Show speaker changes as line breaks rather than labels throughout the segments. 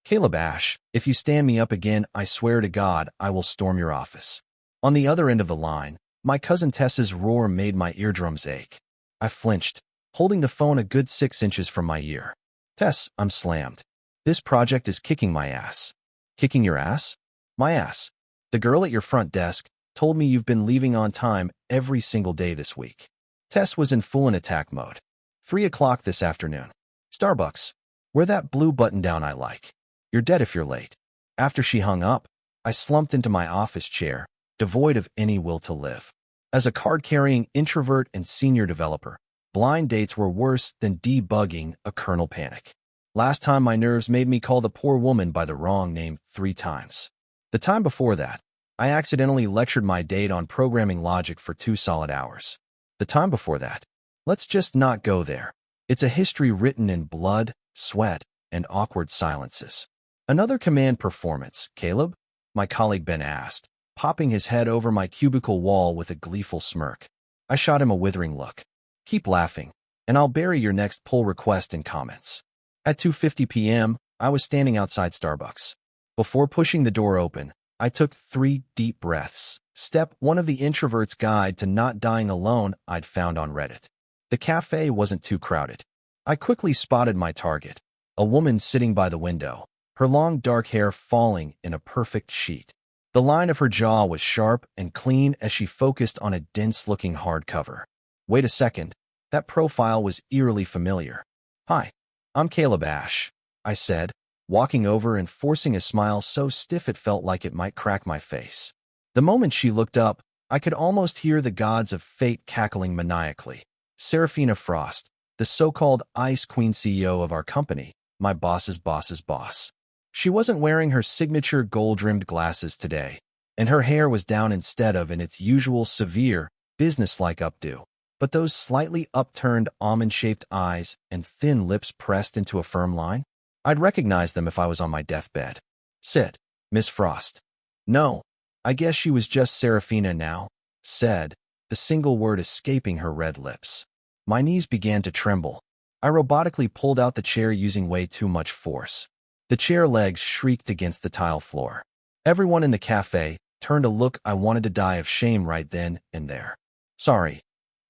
Caleb Ash, if you stand me up again, I swear to God, I will storm your office. On the other end of the line, my cousin Tess's roar made my eardrums ache. I flinched, holding the phone a good 6 inches from my ear. Tess, I'm slammed. This project is kicking my ass. Kicking your ass? My ass. The girl at your front desk told me you've been leaving on time every single day this week. Tess was in full attack mode. 3 o'clock this afternoon. Starbucks. Wear that blue button-down I like. You're dead if you're late. After she hung up, I slumped into my office chair, devoid of any will to live. As a card-carrying introvert and senior developer, blind dates were worse than debugging a kernel panic. Last time my nerves made me call the poor woman by the wrong name 3 times. The time before that, I accidentally lectured my date on programming logic for 2 solid hours. The time before that, let's just not go there. It's a history written in blood, sweat, and awkward silences. Another command performance, Caleb? My colleague Ben asked, popping his head over my cubicle wall with a gleeful smirk. I shot him a withering look. Keep laughing, and I'll bury your next pull request in comments. At 2:50 p.m., I was standing outside Starbucks. Before pushing the door open, I took 3 deep breaths. Step 1 of the Introvert's Guide to Not Dying Alone I'd found on Reddit. The cafe wasn't too crowded. I quickly spotted my target, a woman sitting by the window, her long dark hair falling in a perfect sheet. The line of her jaw was sharp and clean as she focused on a dense-looking hardcover. Wait a second, that profile was eerily familiar. Hi, I'm Caleb Ash, I said, walking over and forcing a smile so stiff it felt like it might crack my face. The moment she looked up, I could almost hear the gods of fate cackling maniacally. Serafina Frost, the so-called Ice Queen CEO of our company, my boss's boss's boss. She wasn't wearing her signature gold-rimmed glasses today, and her hair was down instead of in its usual severe, business-like updo. But those slightly upturned almond-shaped eyes and thin lips pressed into a firm line? I'd recognize them if I was on my deathbed. Sit, Miss Frost. No, I guess she was just Serafina now, said, the single word escaping her red lips. My knees began to tremble. I robotically pulled out the chair using way too much force. The chair legs shrieked against the tile floor. Everyone in the cafe turned a look I wanted to die of shame right then and there. Sorry,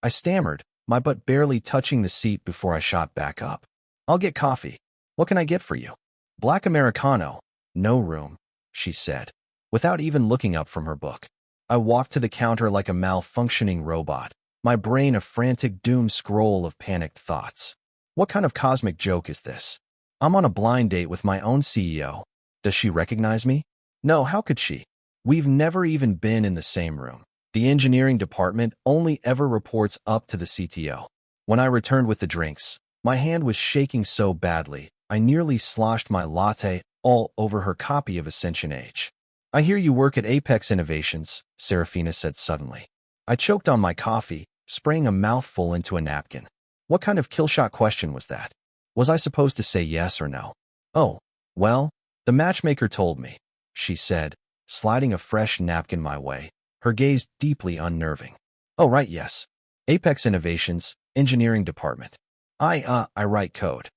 I stammered, my butt barely touching the seat before I shot back up. I'll get coffee. What can I get for you? Black Americano. No room, she said, without even looking up from her book. I walked to the counter like a malfunctioning robot, my brain a frantic doom scroll of panicked thoughts. What kind of cosmic joke is this? I'm on a blind date with my own CEO. Does she recognize me? No, how could she? We've never even been in the same room. The engineering department only ever reports up to the CTO. When I returned with the drinks, my hand was shaking so badly, I nearly sloshed my latte all over her copy of Ascension Age. I hear you work at Apex Innovations, Serafina said suddenly. I choked on my coffee, spraying a mouthful into a napkin. What kind of killshot question was that? Was I supposed to say yes or no? Oh, well, the matchmaker told me, she said, sliding a fresh napkin my way, her gaze deeply unnerving. Oh, right, yes. Apex Innovations, Engineering Department. I write code.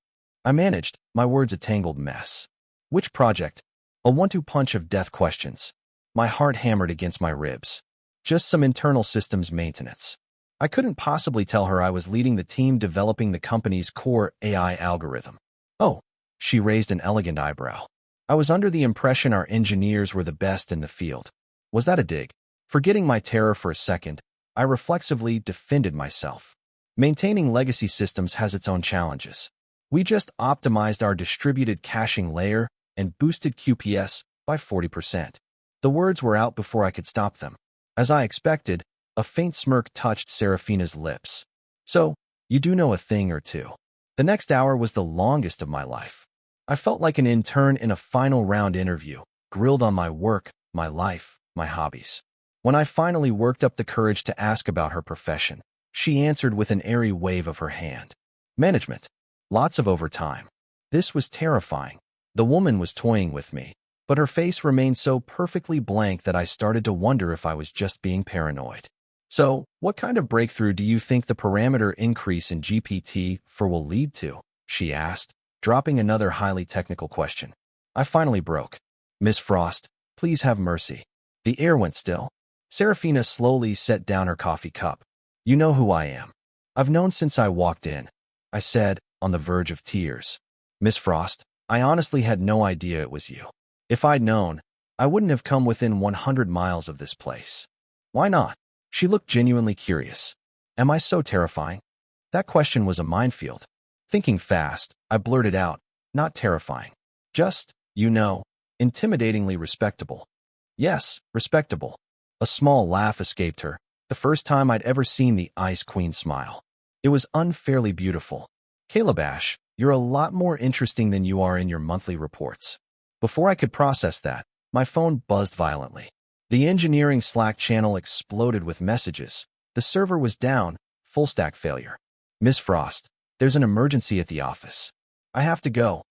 I managed, my words a tangled mess. Which project? A 1-2 punch of death questions. My heart hammered against my ribs. Just some internal systems maintenance. I couldn't possibly tell her I was leading the team developing the company's core AI algorithm. Oh, she raised an elegant eyebrow. I was under the impression our engineers were the best in the field. Was that a dig? Forgetting my terror for a second, I reflexively defended myself. Maintaining legacy systems has its own challenges. We just optimized our distributed caching layer and boosted QPS by 40%. The words were out before I could stop them. As I expected, a faint smirk touched Serafina's lips. So, you do know a thing or two. The next hour was the longest of my life. I felt like an intern in a final round interview, grilled on my work, my life, my hobbies. When I finally worked up the courage to ask about her profession, she answered with an airy wave of her hand. Management. Lots of overtime. This was terrifying. The woman was toying with me, but her face remained so perfectly blank that I started to wonder if I was just being paranoid. So, what kind of breakthrough do you think the parameter increase in GPT-4 will lead to? She asked, dropping another highly technical question. I finally broke. Miss Frost, please have mercy. The air went still. Serafina slowly set down her coffee cup. You know who I am. I've known since I walked in, I said, on the verge of tears. Miss Frost, I honestly had no idea it was you. If I'd known, I wouldn't have come within 100 miles of this place. Why not? She looked genuinely curious. Am I so terrifying? That question was a minefield. Thinking fast, I blurted out, not terrifying. Just, intimidatingly respectable. Yes, respectable. A small laugh escaped her, the first time I'd ever seen the Ice Queen smile. It was unfairly beautiful. Calabash, you're a lot more interesting than you are in your monthly reports. Before I could process that, my phone buzzed violently. The engineering Slack channel exploded with messages. The server was down, full stack failure. Miss Frost, there's an emergency at the office. I have to go,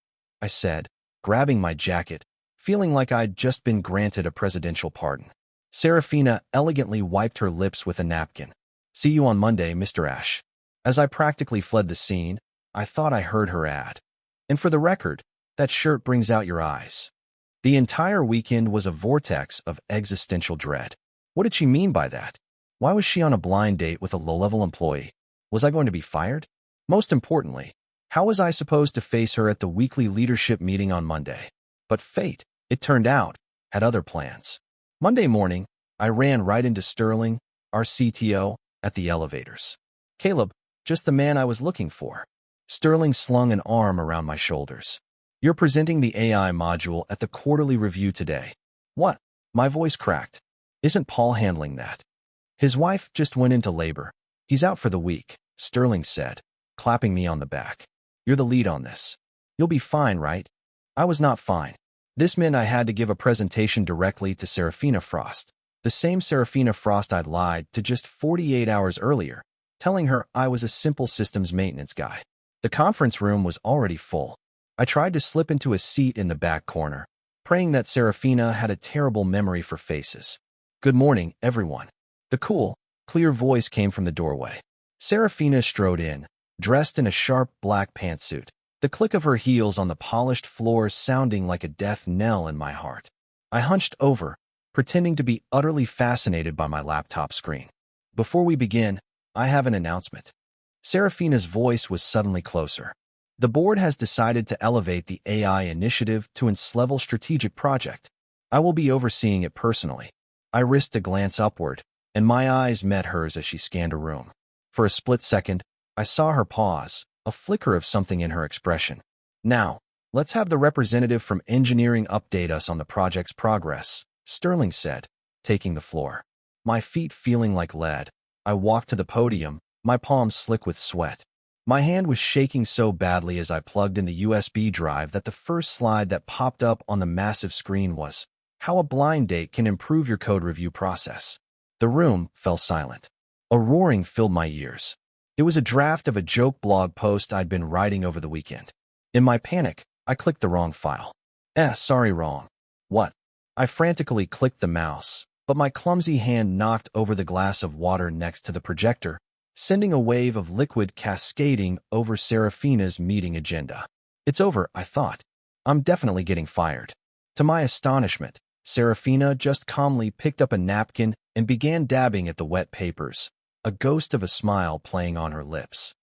I said, grabbing my jacket, feeling like I'd just been granted a presidential pardon. Serafina elegantly wiped her lips with a napkin. See you on Monday, Mr. Ash. As I practically fled the scene, I thought I heard her add. And for the record, that shirt brings out your eyes. The entire weekend was a vortex of existential dread. What did she mean by that? Why was she on a blind date with a low-level employee? Was I going to be fired? Most importantly, how was I supposed to face her at the weekly leadership meeting on Monday? But fate, it turned out, had other plans. Monday morning, I ran right into Sterling, our CTO, at the elevators. Caleb, just the man I was looking for. Sterling slung an arm around my shoulders. You're presenting the AI module at the quarterly review today. What? My voice cracked. Isn't Paul handling that? His wife just went into labor. He's out for the week, Sterling said, clapping me on the back. You're the lead on this. You'll be fine, right? I was not fine. This meant I had to give a presentation directly to Serafina Frost, the same Serafina Frost I'd lied to just 48 hours earlier, telling her I was a simple systems maintenance guy. The conference room was already full. I tried to slip into a seat in the back corner, praying that Serafina had a terrible memory for faces. Good morning, everyone. The cool, clear voice came from the doorway. Serafina strode in, dressed in a sharp black pantsuit, the click of her heels on the polished floor sounding like a death knell in my heart. I hunched over, pretending to be utterly fascinated by my laptop screen. Before we begin, I have an announcement. Serafina's voice was suddenly closer. The board has decided to elevate the AI initiative to its level strategic project. I will be overseeing it personally. I risked a glance upward, and my eyes met hers as she scanned a room. For a split second, I saw her pause, a flicker of something in her expression. Now, let's have the representative from engineering update us on the project's progress, Sterling said, taking the floor. My feet feeling like lead, I walked to the podium, my palms slick with sweat. My hand was shaking so badly as I plugged in the USB drive that the first slide that popped up on the massive screen was, how a blind date can improve your code review process. The room fell silent. A roaring filled my ears. It was a draft of a joke blog post I'd been writing over the weekend. In my panic, I clicked the wrong file. Sorry, wrong. What? I frantically clicked the mouse, but my clumsy hand knocked over the glass of water next to the projector, sending a wave of liquid cascading over Serafina's meeting agenda. It's over, I thought. I'm definitely getting fired. To my astonishment, Serafina just calmly picked up a napkin and began dabbing at the wet papers, a ghost of a smile playing on her lips.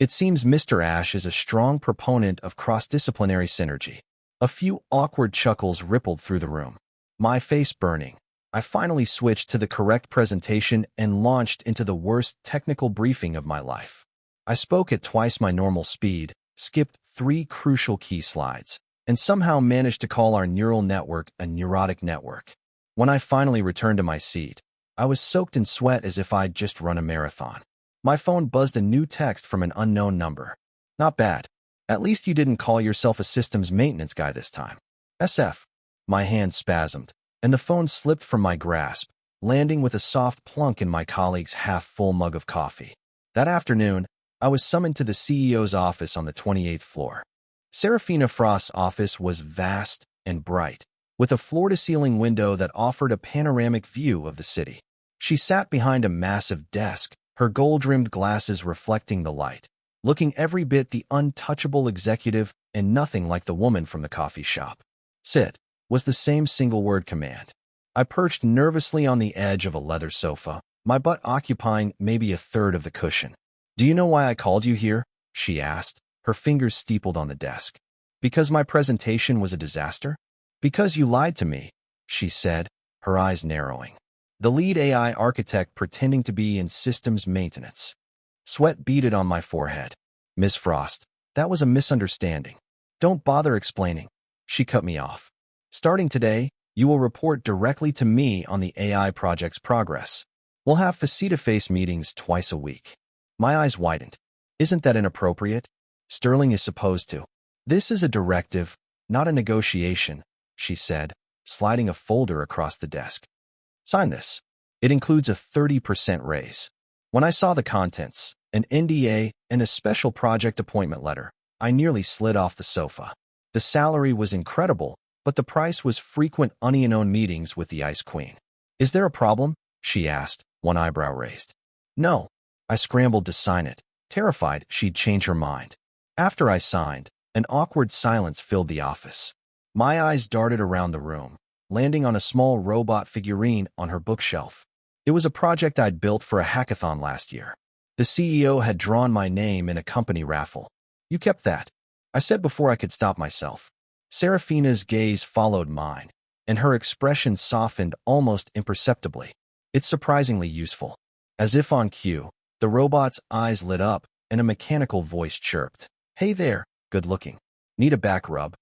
It seems Mr. Ash is a strong proponent of cross-disciplinary synergy. A few awkward chuckles rippled through the room. My face burning, I finally switched to the correct presentation and launched into the worst technical briefing of my life. I spoke at twice my normal speed, skipped 3 crucial key slides, and somehow managed to call our neural network a neurotic network. When I finally returned to my seat, I was soaked in sweat as if I'd just run a marathon. My phone buzzed a new text from an unknown number. Not bad. At least you didn't call yourself a systems maintenance guy this time. SF. My hand spasmed, and the phone slipped from my grasp, landing with a soft plunk in my colleague's half-full mug of coffee. That afternoon, I was summoned to the CEO's office on the 28th floor. Serafina Frost's office was vast and bright, with a floor-to-ceiling window that offered a panoramic view of the city. She sat behind a massive desk, her gold-rimmed glasses reflecting the light, looking every bit the untouchable executive and nothing like the woman from the coffee shop. Sit, was the same single-word command. I perched nervously on the edge of a leather sofa, my butt occupying maybe a third of the cushion. Do you know why I called you here? She asked, her fingers steepled on the desk. Because my presentation was a disaster? Because you lied to me, she said, her eyes narrowing. The lead AI architect pretending to be in systems maintenance. Sweat beaded on my forehead. Miss Frost, that was a misunderstanding. Don't bother explaining. She cut me off. Starting today, you will report directly to me on the AI project's progress. We'll have face-to-face meetings twice a week. My eyes widened. Isn't that inappropriate? Sterling is supposed to. This is a directive, not a negotiation, she said, sliding a folder across the desk. Sign this. It includes a 30% raise. When I saw the contents, an NDA, and a special project appointment letter, I nearly slid off the sofa. The salary was incredible, but the price was frequent unknown meetings with the Ice Queen. Is there a problem? She asked, one eyebrow raised. No. I scrambled to sign it, terrified she'd change her mind. After I signed, an awkward silence filled the office. My eyes darted around the room, landing on a small robot figurine on her bookshelf. It was a project I'd built for a hackathon last year. The CEO had drawn my name in a company raffle. You kept that, I said before I could stop myself. Serafina's gaze followed mine, and her expression softened almost imperceptibly. It's surprisingly useful. As if on cue, the robot's eyes lit up, and a mechanical voice chirped. Hey there, good looking. Need a back rub?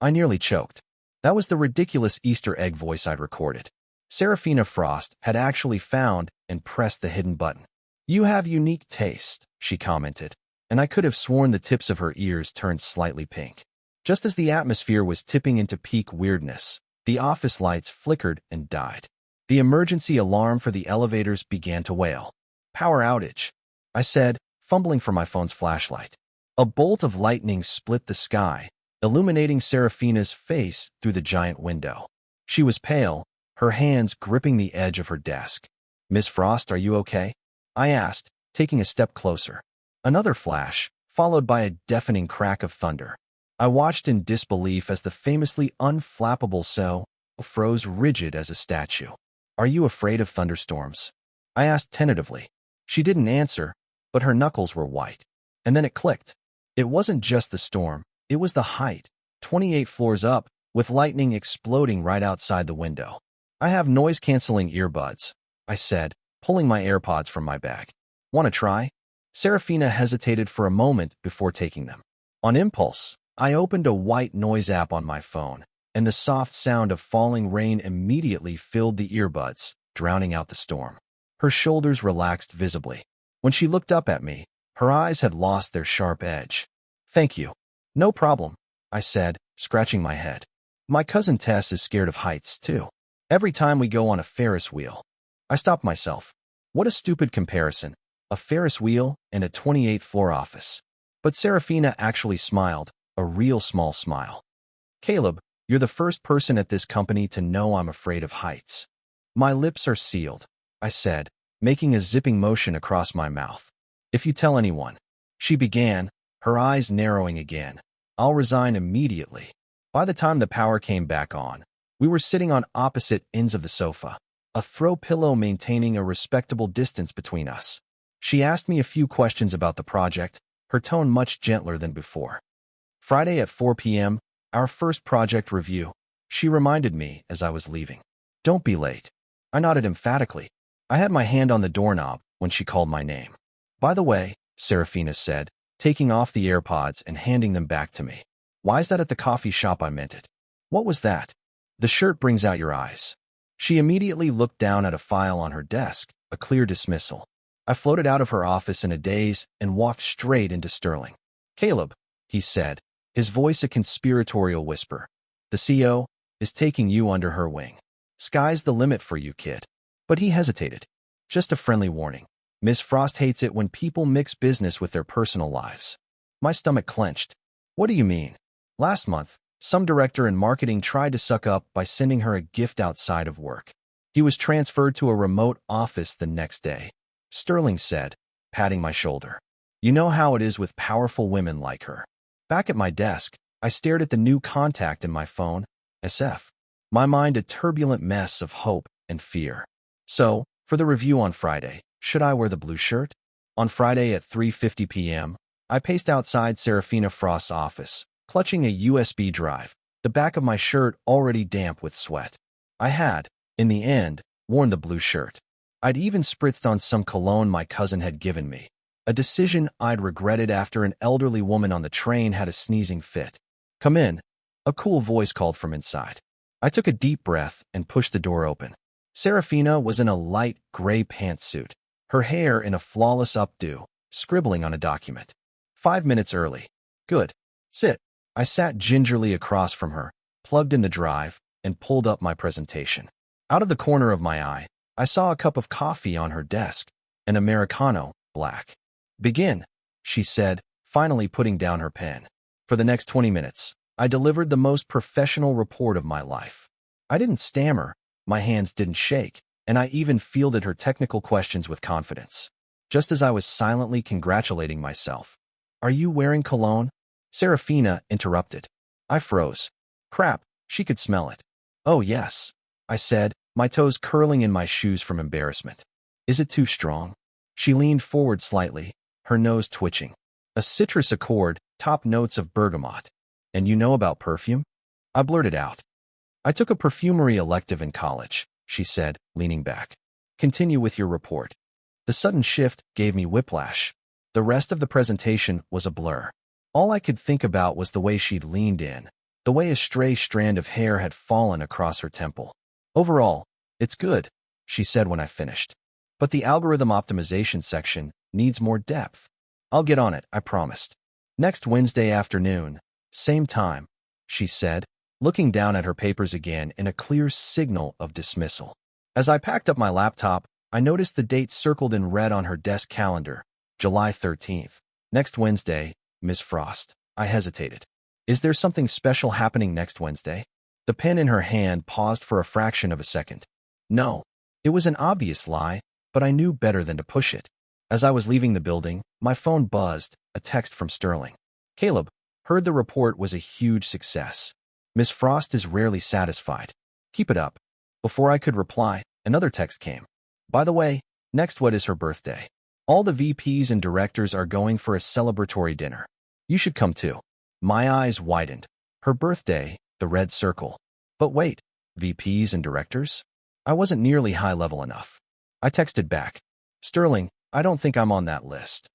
I nearly choked. That was the ridiculous Easter egg voice I'd recorded. Serafina Frost had actually found and pressed the hidden button. You have unique taste, she commented, and I could have sworn the tips of her ears turned slightly pink. Just as the atmosphere was tipping into peak weirdness, the office lights flickered and died. The emergency alarm for the elevators began to wail. Power outage, I said, fumbling for my phone's flashlight. A bolt of lightning split the sky, illuminating Serafina's face through the giant window. She was pale, her hands gripping the edge of her desk. Miss Frost, are you okay? I asked, taking a step closer. Another flash, followed by a deafening crack of thunder. I watched in disbelief as the famously unflappable cell froze rigid as a statue. Are you afraid of thunderstorms? I asked tentatively. She didn't answer, but her knuckles were white. And then it clicked. It wasn't just the storm, it was the height, 28 floors up, with lightning exploding right outside the window. I have noise-canceling earbuds, I said, pulling my AirPods from my bag. Want to try? Serafina hesitated for a moment before taking them. On impulse, I opened a white noise app on my phone, and the soft sound of falling rain immediately filled the earbuds, drowning out the storm. Her shoulders relaxed visibly. When she looked up at me, her eyes had lost their sharp edge. Thank you. No problem, I said, scratching my head. My cousin Tess is scared of heights, too. Every time we go on a Ferris wheel. I stopped myself. What a stupid comparison. A Ferris wheel and a 28th floor office. But Serafina actually smiled, a real small smile. Caleb, you're the first person at this company to know I'm afraid of heights. My lips are sealed, I said, making a zipping motion across my mouth. If you tell anyone, she began, her eyes narrowing again, I'll resign immediately. By the time the power came back on, we were sitting on opposite ends of the sofa, a throw pillow maintaining a respectable distance between us. She asked me a few questions about the project, her tone much gentler than before. Friday at 4 p.m., our first project review, she reminded me as I was leaving. Don't be late. I nodded emphatically. I had my hand on the doorknob when she called my name. By the way, Serafina said, taking off the AirPods and handing them back to me. Why is that at the coffee shop? I meant it. What was that? The shirt brings out your eyes. She immediately looked down at a file on her desk, a clear dismissal. I floated out of her office in a daze and walked straight into Sterling. Caleb, he said, his voice a conspiratorial whisper. The CEO is taking you under her wing. Sky's the limit for you, kid. But he hesitated. Just a friendly warning. Miss Frost hates it when people mix business with their personal lives. My stomach clenched. What do you mean? Last month, some director in marketing tried to suck up by sending her a gift outside of work. He was transferred to a remote office the next day. Sterling said, patting my shoulder. You know how it is with powerful women like her. Back at my desk, I stared at the new contact in my phone, SF. My mind a turbulent mess of hope and fear. So, for the review on Friday, should I wear the blue shirt? On Friday at 3:50 p.m., I paced outside Serafina Frost's office, clutching a USB drive, the back of my shirt already damp with sweat. I had, in the end, worn the blue shirt. I'd even spritzed on some cologne my cousin had given me, a decision I'd regretted after an elderly woman on the train had a sneezing fit. "Come in," a cool voice called from inside. I took a deep breath and pushed the door open. Serafina was in a light gray pantsuit, her hair in a flawless updo, scribbling on a document. 5 minutes early. Good. Sit. I sat gingerly across from her, plugged in the drive, and pulled up my presentation. Out of the corner of my eye, I saw a cup of coffee on her desk, an Americano, black. "Begin," she said, finally putting down her pen. For the next 20 minutes, I delivered the most professional report of my life. I didn't stammer, my hands didn't shake, and I even fielded her technical questions with confidence. Just as I was silently congratulating myself, "Are you wearing cologne?" Serafina interrupted. I froze. Crap, she could smell it. "Oh yes," I said, my toes curling in my shoes from embarrassment. "Is it too strong?" She leaned forward slightly, her nose twitching. "A citrus accord, top notes of bergamot. And you know about perfume?" I blurted out. "I took a perfumery elective in college," she said, leaning back. "Continue with your report." The sudden shift gave me whiplash. The rest of the presentation was a blur. All I could think about was the way she'd leaned in, the way a stray strand of hair had fallen across her temple. "Overall, it's good," she said when I finished. "But the algorithm optimization section needs more depth." "I'll get on it," I promised. "Next Wednesday afternoon, same time," she said, looking down at her papers again in a clear signal of dismissal. As I packed up my laptop, I noticed the date circled in red on her desk calendar, July 13th. "Next Wednesday, Miss Frost." I hesitated. "Is there something special happening next Wednesday?" The pen in her hand paused for a fraction of a second. No. It was an obvious lie, but I knew better than to push it. As I was leaving the building, my phone buzzed, a text from Sterling. "Caleb, heard the report was a huge success. Miss Frost is rarely satisfied. Keep it up." Before I could reply, another text came. "By the way, next what is her birthday? All the VPs and directors are going for a celebratory dinner. You should come too." My eyes widened. Her birthday, the red circle. But wait, VPs and directors? I wasn't nearly high level enough. I texted back. "Sterling, I don't think I'm on that list.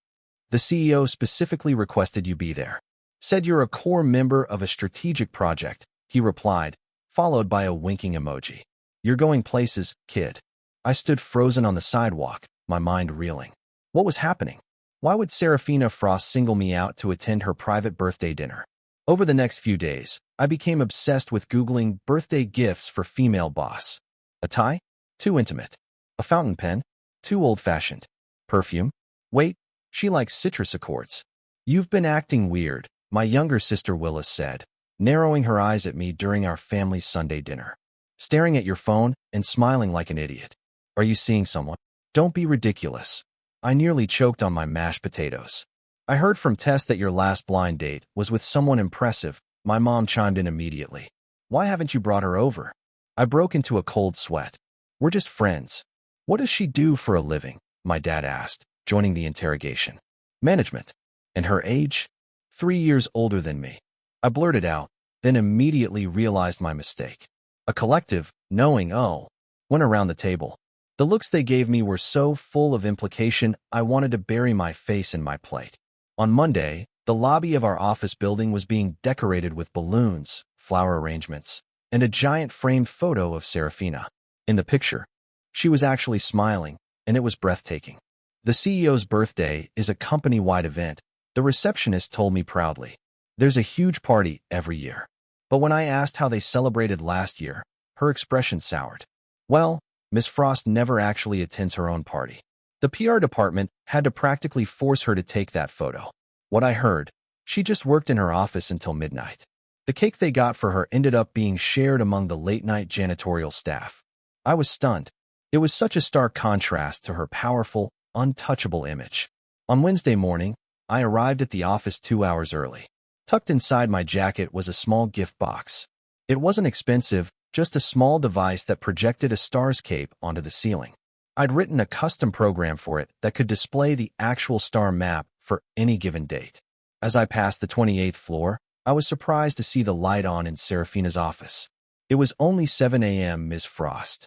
The CEO specifically requested you be there. Said you're a core member of a strategic project," he replied, followed by a winking emoji. "You're going places, kid." I stood frozen on the sidewalk, my mind reeling. What was happening? Why would Serafina Frost single me out to attend her private birthday dinner? Over the next few days, I became obsessed with Googling birthday gifts for female boss. A tie? Too intimate. A fountain pen? Too old-fashioned. Perfume? Wait, she likes citrus accords. "You've been acting weird," my younger sister Willis said, narrowing her eyes at me during our family Sunday dinner. "Staring at your phone and smiling like an idiot. Are you seeing someone?" "Don't be ridiculous." I nearly choked on my mashed potatoes. "I heard from Tess that your last blind date was with someone impressive," my mom chimed in immediately. "Why haven't you brought her over?" I broke into a cold sweat. "We're just friends." "What does she do for a living?" my dad asked, joining the interrogation. "Management." "And her age?" 3 years older than me. I blurted out, then immediately realized my mistake. A collective, knowing "oh," went around the table. The looks they gave me were so full of implication, I wanted to bury my face in my plate. On Monday, the lobby of our office building was being decorated with balloons, flower arrangements, and a giant framed photo of Serafina. In the picture, she was actually smiling, and it was breathtaking. The CEO's birthday is a company-wide event, the receptionist told me proudly. There's a huge party every year. But when I asked how they celebrated last year, her expression soured. "Well, Miss Frost never actually attends her own party. The PR department had to practically force her to take that photo. What I heard, she just worked in her office until midnight. The cake they got for her ended up being shared among the late-night janitorial staff." I was stunned. It was such a stark contrast to her powerful, untouchable image. On Wednesday morning, I arrived at the office 2 hours early. Tucked inside my jacket was a small gift box. It wasn't expensive, just a small device that projected a starscape onto the ceiling. I'd written a custom program for it that could display the actual star map for any given date. As I passed the 28th floor, I was surprised to see the light on in Serafina's office. It was only 7 a.m., Ms. Frost.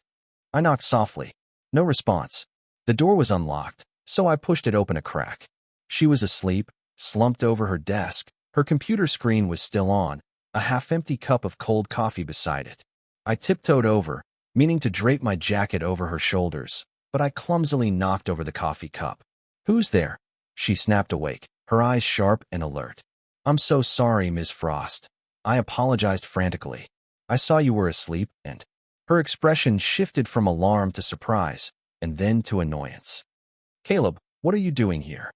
I knocked softly. No response. The door was unlocked, so I pushed it open a crack. She was asleep, slumped over her desk. Her computer screen was still on, a half-empty cup of cold coffee beside it. I tiptoed over, meaning to drape my jacket over her shoulders, but I clumsily knocked over the coffee cup. "Who's there?" She snapped awake, her eyes sharp and alert. "I'm so sorry, Ms. Frost." I apologized frantically. "I saw you were asleep, and—" Her expression shifted from alarm to surprise, and then to annoyance. "Caleb, what are you doing here?"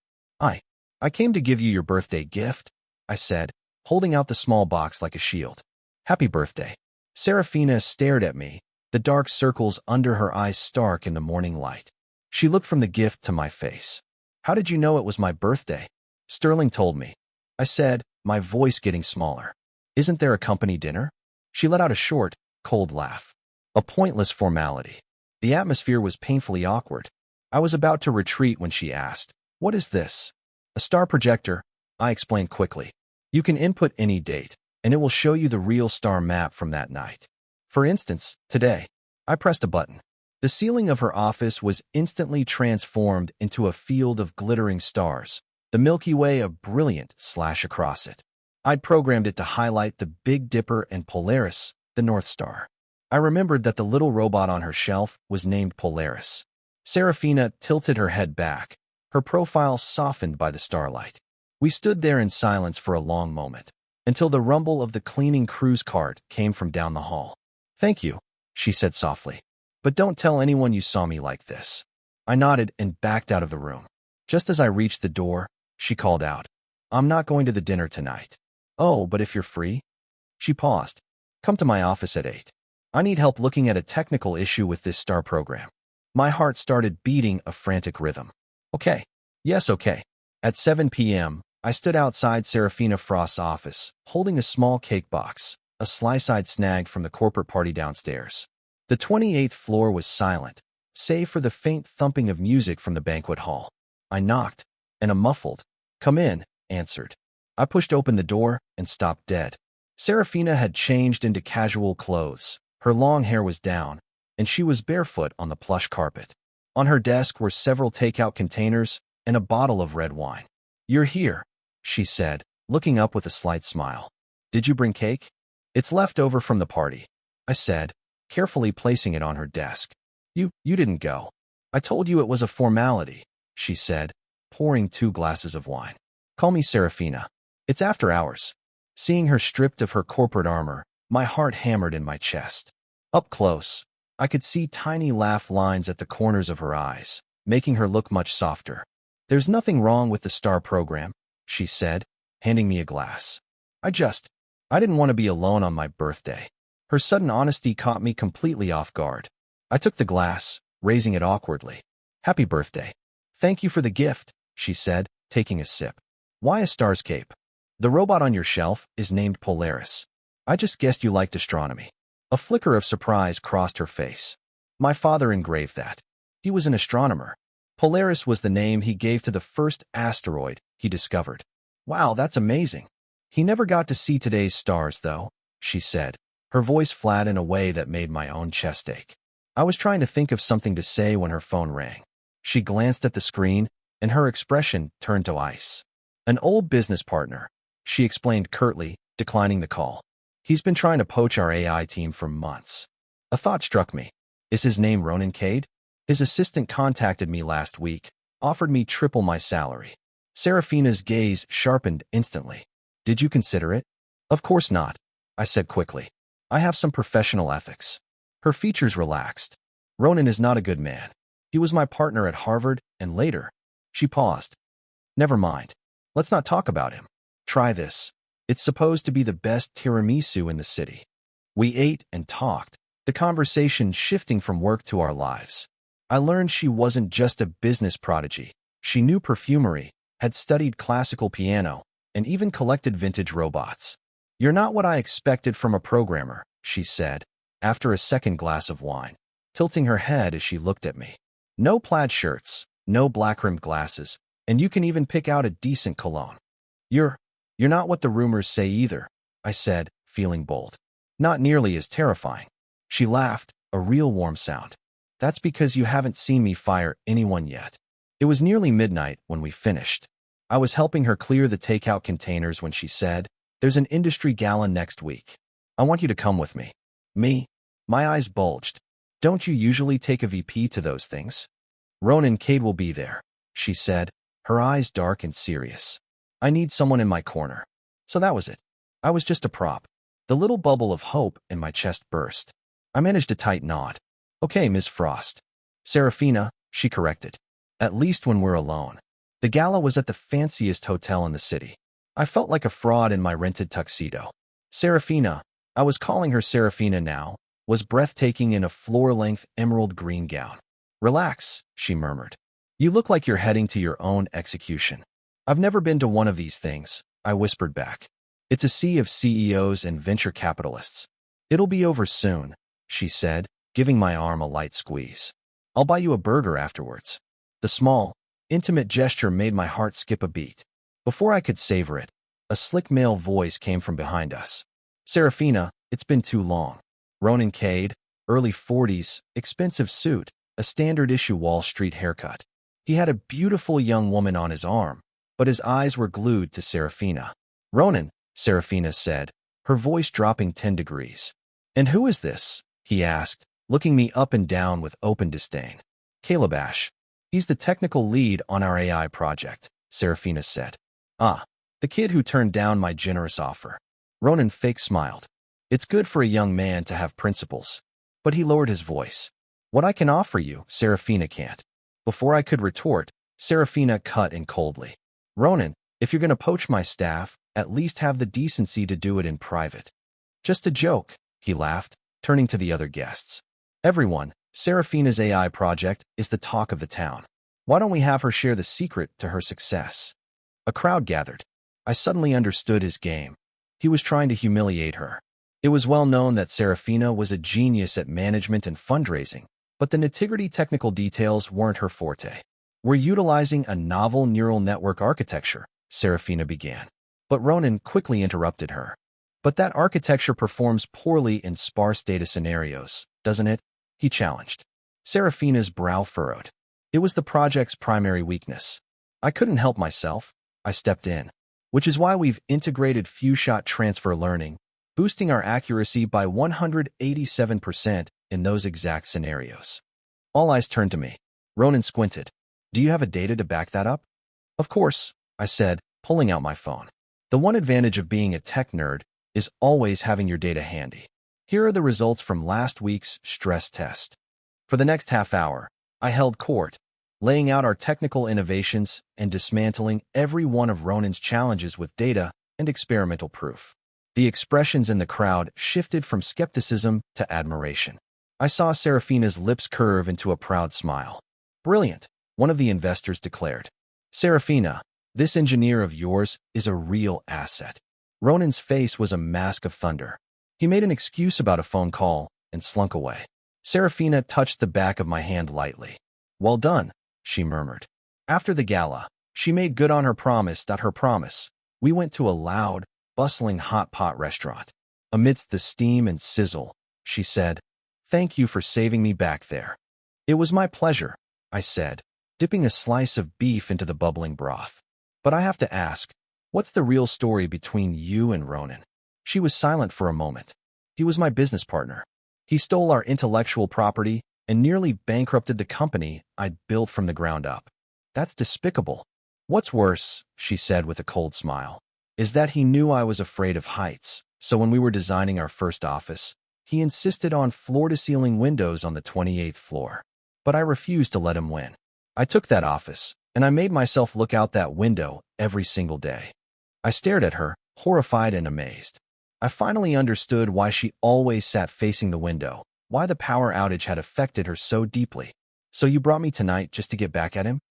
I came to give you your birthday gift," I said, holding out the small box like a shield. "Happy birthday." Serafina stared at me, the dark circles under her eyes stark in the morning light. She looked from the gift to my face. "How did you know it was my birthday?" "Sterling told me," I said, my voice getting smaller. "Isn't there a company dinner?" She let out a short, cold laugh. A pointless formality. The atmosphere was painfully awkward. I was about to retreat when she asked, "What is this?" "A star projector," I explained quickly. "You can input any date, and it will show you the real star map from that night. For instance, today." I pressed a button. The ceiling of her office was instantly transformed into a field of glittering stars, the Milky Way a brilliant slash across it. I'd programmed it to highlight the Big Dipper and Polaris, the North Star. I remembered that the little robot on her shelf was named Polaris. Serafina tilted her head back, her profile softened by the starlight. We stood there in silence for a long moment, until the rumble of the cleaning cruise cart came from down the hall. "Thank you," she said softly. "But don't tell anyone you saw me like this." I nodded and backed out of the room. Just as I reached the door, she called out, "I'm not going to the dinner tonight." "Oh, but if you're free?" She paused. "Come to my office at 8. I need help looking at a technical issue with this star program." My heart started beating a frantic rhythm. "Okay. Yes, okay." At 7 p.m., I stood outside Serafina Frost's office, holding a small cake box, a slice I'd snagged from the corporate party downstairs. The 28th floor was silent, save for the faint thumping of music from the banquet hall. I knocked, and a muffled, "Come in," answered. I pushed open the door and stopped dead. Serafina had changed into casual clothes. Her long hair was down, and she was barefoot on the plush carpet. On her desk were several takeout containers and a bottle of red wine. "You're here," she said, looking up with a slight smile. "Did you bring cake?" "It's left over from the party," I said, carefully placing it on her desk. You didn't go." "I told you it was a formality," she said, pouring 2 glasses of wine. "Call me Serafina. It's after hours." Seeing her stripped of her corporate armor, my heart hammered in my chest. Up close, I could see tiny laugh lines at the corners of her eyes, making her look much softer. "There's nothing wrong with the star program," she said, handing me a glass. I didn't want to be alone on my birthday." Her sudden honesty caught me completely off guard. I took the glass, raising it awkwardly. "Happy birthday." "Thank you for the gift," she said, taking a sip. "Why a starscape?" "The robot on your shelf is named Polaris. I just guessed you liked astronomy." A flicker of surprise crossed her face. "My father engraved that. He was an astronomer. Polaris was the name he gave to the first asteroid he discovered." "Wow, that's amazing." "He never got to see today's stars, though," she said, her voice flat in a way that made my own chest ache. I was trying to think of something to say when her phone rang. She glanced at the screen, and her expression turned to ice. "An old business partner," she explained curtly, declining the call. "He's been trying to poach our AI team for months." A thought struck me. Is his name Ronan Cade? His assistant contacted me last week, offered me triple my salary. Serafina's gaze sharpened instantly. "Did you consider it?" "Of course not," I said quickly. "I have some professional ethics." Her features relaxed. "Ronan is not a good man. He was my partner at Harvard, and later—" She paused. "Never mind. Let's not talk about him. Try this. It's supposed to be the best tiramisu in the city." We ate and talked, the conversation shifting from work to our lives. I learned she wasn't just a business prodigy. She knew perfumery, had studied classical piano, and even collected vintage robots. "You're not what I expected from a programmer," she said, after a second glass of wine, tilting her head as she looked at me. No plaid shirts, no black-rimmed glasses, and you can even pick out a decent cologne. You're not what the rumors say either, I said, feeling bold. Not nearly as terrifying. She laughed, a real warm sound. That's because you haven't seen me fire anyone yet. It was nearly midnight when we finished. I was helping her clear the takeout containers when she said, "There's an industry gala next week. I want you to come with me." Me? My eyes bulged. Don't you usually take a VP to those things? Ronan Cade will be there, she said, her eyes dark and serious. I need someone in my corner. So that was it. I was just a prop. The little bubble of hope in my chest burst. I managed a tight nod. Okay, Ms. Frost. Serafina, she corrected. At least when we're alone. The gala was at the fanciest hotel in the city. I felt like a fraud in my rented tuxedo. Serafina, I was calling her Serafina now, was breathtaking in a floor-length emerald green gown. Relax, she murmured. You look like you're heading to your own execution. I've never been to one of these things, I whispered back. It's a sea of CEOs and venture capitalists. It'll be over soon, she said, giving my arm a light squeeze. I'll buy you a burger afterwards. The small, intimate gesture made my heart skip a beat. Before I could savor it, a slick male voice came from behind us. Serafina, it's been too long. Ronan Cade, early 40s, expensive suit, a standard-issue Wall Street haircut. He had a beautiful young woman on his arm, but his eyes were glued to Serafina. Ronan, Serafina said, her voice dropping 10 degrees. And who is this? He asked, looking me up and down with open disdain. Calabash. He's the technical lead on our AI project, Serafina said. Ah, the kid who turned down my generous offer. Ronan fake smiled. It's good for a young man to have principles. But he lowered his voice. What I can offer you, Serafina can't. Before I could retort, Serafina cut in coldly. Ronan, if you're going to poach my staff, at least have the decency to do it in private. Just a joke, he laughed, turning to the other guests. Everyone, Serafina's AI project is the talk of the town. Why don't we have her share the secret to her success? A crowd gathered. I suddenly understood his game. He was trying to humiliate her. It was well known that Serafina was a genius at management and fundraising, but the nitty-gritty technical details weren't her forte. We're utilizing a novel neural network architecture, Serafina began. But Ronan quickly interrupted her. But that architecture performs poorly in sparse data scenarios, doesn't it? He challenged. Serafina's brow furrowed. It was the project's primary weakness. I couldn't help myself. I stepped in. Which is why we've integrated few-shot transfer learning, boosting our accuracy by 187% in those exact scenarios. All eyes turned to me. Ronan squinted. Do you have a data to back that up? Of course, I said, pulling out my phone. The one advantage of being a tech nerd is always having your data handy. Here are the results from last week's stress test. For the next half hour, I held court, laying out our technical innovations and dismantling every one of Ronan's challenges with data and experimental proof. The expressions in the crowd shifted from skepticism to admiration. I saw Serafina's lips curve into a proud smile. Brilliant, one of the investors declared. Serafina, this engineer of yours is a real asset. Ronan's face was a mask of thunder. He made an excuse about a phone call and slunk away. Serafina touched the back of my hand lightly. Well done, she murmured. After the gala, she made good on her promise. We went to a loud, bustling hot pot restaurant. Amidst the steam and sizzle, she said, "Thank you for saving me back there." "It was my pleasure," I said, dipping a slice of beef into the bubbling broth. "But I have to ask, what's the real story between you and Ronan?" She was silent for a moment. He was my business partner. He stole our intellectual property and nearly bankrupted the company I'd built from the ground up. That's despicable. What's worse, she said with a cold smile, is that he knew I was afraid of heights, so when we were designing our first office, he insisted on floor-to-ceiling windows on the 28th floor. But I refused to let him win. I took that office, and I made myself look out that window every single day. I stared at her, horrified and amazed. I finally understood why she always sat facing the window, why the power outage had affected her so deeply. "So you brought me tonight just to get back at him?"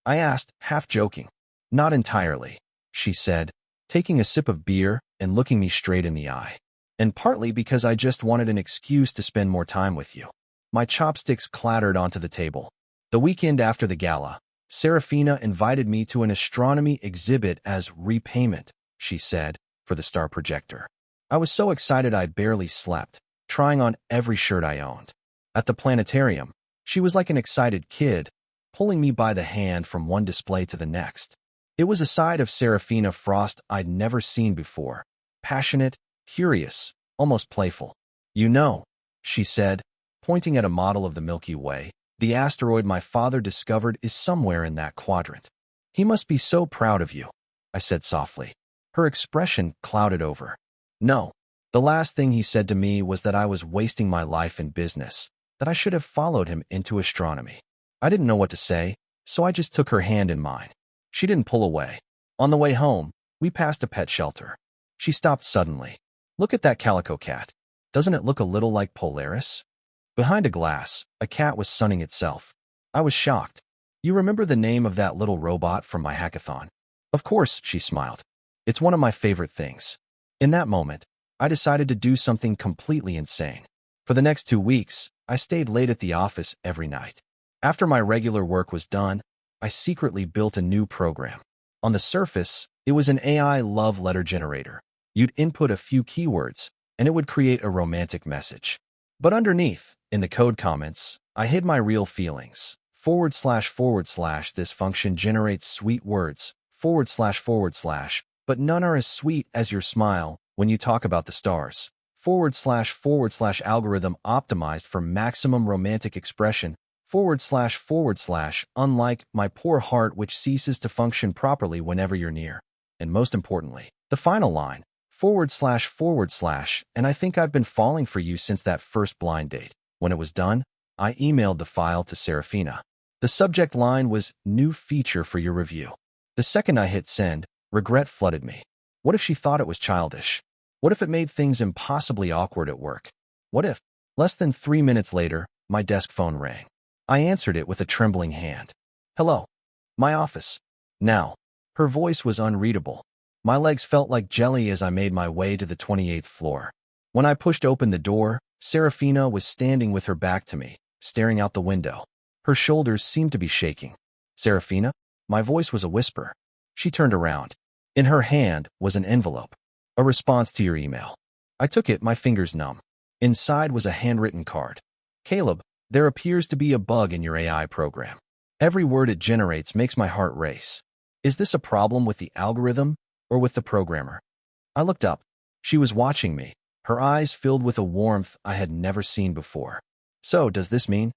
I asked, half joking. "Not entirely," she said, taking a sip of beer and looking me straight in the eye. and partly because I just wanted an excuse to spend more time with you. My chopsticks clattered onto the table. The weekend after the gala, Serafina invited me to an astronomy exhibit as repayment, she said, for the star projector. I was so excited I barely slept, trying on every shirt I owned. At the planetarium, she was like an excited kid, pulling me by the hand from one display to the next. It was a side of Serafina Frost I'd never seen before. Passionate, curious, almost playful. You know, she said, pointing at a model of the Milky Way, the asteroid my father discovered is somewhere in that quadrant. He must be so proud of you, I said softly. Her expression clouded over. No, the last thing he said to me was that I was wasting my life in business, that I should have followed him into astronomy. I didn't know what to say, so I just took her hand in mine. She didn't pull away. On the way home, we passed a pet shelter. She stopped suddenly. Look at that calico cat. Doesn't it look a little like Polaris? Behind a glass, a cat was sunning itself. I was shocked. You remember the name of that little robot from my hackathon? Of course, she smiled. It's one of my favorite things. In that moment, I decided to do something completely insane. For the next 2 weeks, I stayed late at the office every night. After my regular work was done, I secretly built a new program. On the surface, it was an AI love letter generator. You'd input a few keywords, and it would create a romantic message. But underneath, in the code comments, I hid my real feelings. // this function generates sweet words, // but none are as sweet as your smile when you talk about the stars. // algorithm optimized for maximum romantic expression, // unlike my poor heart which ceases to function properly whenever you're near. And most importantly, the final line, // and I think I've been falling for you since that first blind date. When it was done, I emailed the file to Serafina. The subject line was new feature for your review. The second I hit send, regret flooded me. What if she thought it was childish? What if it made things impossibly awkward at work? What if, less than 3 minutes later, my desk phone rang? I answered it with a trembling hand. Hello. My office. Now. Her voice was unreadable. My legs felt like jelly as I made my way to the 28th floor. When I pushed open the door, Serafina was standing with her back to me, staring out the window. Her shoulders seemed to be shaking. Serafina? My voice was a whisper. She turned around. In her hand was an envelope. A response to your email. I took it, my fingers numb. Inside was a handwritten card. Caleb, there appears to be a bug in your AI program. Every word it generates makes my heart race. Is this a problem with the algorithm or with the programmer? I looked up. She was watching me, her eyes filled with a warmth I had never seen before. So, does this mean?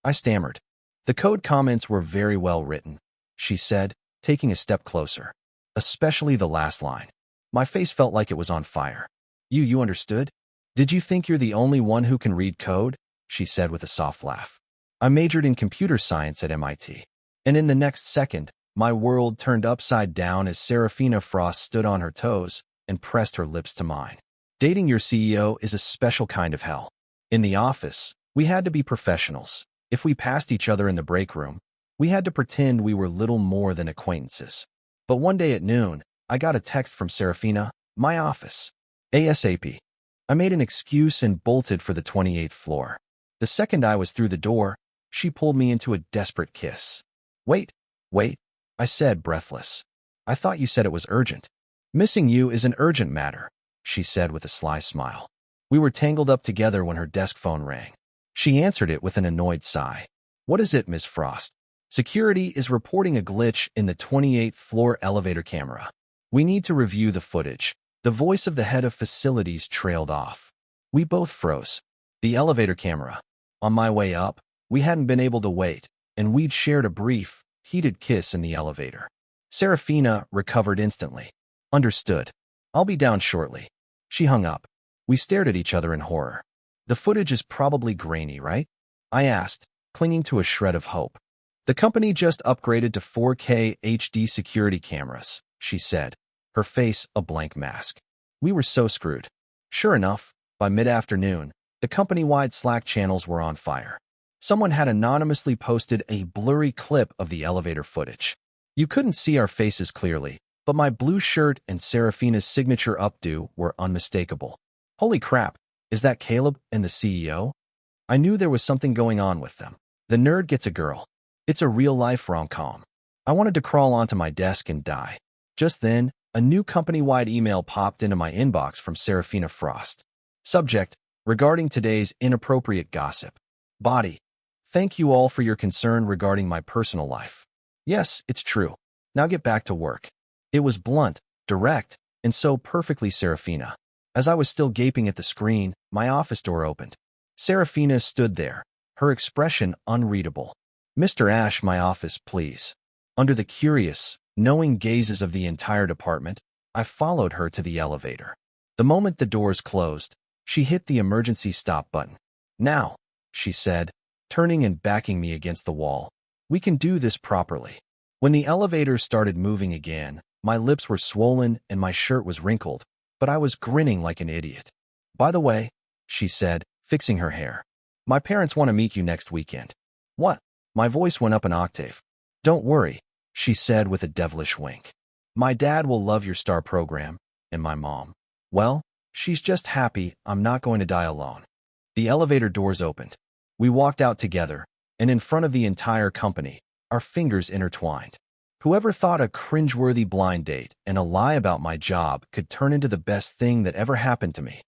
I stammered. The code comments were very well written, she said, taking a step closer. Especially the last line. My face felt like it was on fire. You understood? Did you think you're the only one who can read code? She said with a soft laugh. I majored in computer science at MIT. And in the next second, my world turned upside down as Serafina Frost stood on her toes and pressed her lips to mine. Dating your CEO is a special kind of hell. In the office, we had to be professionals. If we passed each other in the break room, we had to pretend we were little more than acquaintances. But one day at noon, I got a text from Serafina, my office. ASAP. I made an excuse and bolted for the 28th floor. The second I was through the door, she pulled me into a desperate kiss. Wait, I said, breathless. I thought you said it was urgent. Missing you is an urgent matter, she said with a sly smile. We were tangled up together when her desk phone rang. She answered it with an annoyed sigh. What is it, Miss Frost? Security is reporting a glitch in the 28th floor elevator camera. We need to review the footage. The voice of the head of facilities trailed off. We both froze. The elevator camera. On my way up, we hadn't been able to wait, and we'd shared a brief, heated kiss in the elevator. Serafina recovered instantly. Understood. I'll be down shortly. She hung up. We stared at each other in horror. The footage is probably grainy, right? I asked, clinging to a shred of hope. The company just upgraded to 4K HD security cameras, she said, her face a blank mask. We were so screwed. Sure enough, by mid-afternoon, the company-wide Slack channels were on fire. Someone had anonymously posted a blurry clip of the elevator footage. You couldn't see our faces clearly, but my blue shirt and Serafina's signature updo were unmistakable. Holy crap, is that Caleb and the CEO? I knew there was something going on with them. The nerd gets a girl. It's a real-life rom-com. I wanted to crawl onto my desk and die. Just then, a new company-wide email popped into my inbox from Serafina Frost. Subject, regarding today's inappropriate gossip. Body, thank you all for your concern regarding my personal life. Yes, it's true. Now get back to work. It was blunt, direct, and so perfectly Serafina. As I was still gaping at the screen, my office door opened. Serafina stood there, her expression unreadable. Mr. Ash, my office, please. Under the curious, knowing gazes of the entire department, I followed her to the elevator. The moment the doors closed, she hit the emergency stop button. Now, she said, turning and backing me against the wall. We can do this properly. When the elevator started moving again, my lips were swollen and my shirt was wrinkled, but I was grinning like an idiot. By the way, she said, fixing her hair, my parents want to meet you next weekend. What? My voice went up an octave. Don't worry, she said with a devilish wink. My dad will love your star program, and my mom, well, she's just happy I'm not going to die alone. The elevator doors opened. We walked out together, and in front of the entire company, our fingers intertwined. Whoever thought a cringeworthy blind date and a lie about my job could turn into the best thing that ever happened to me?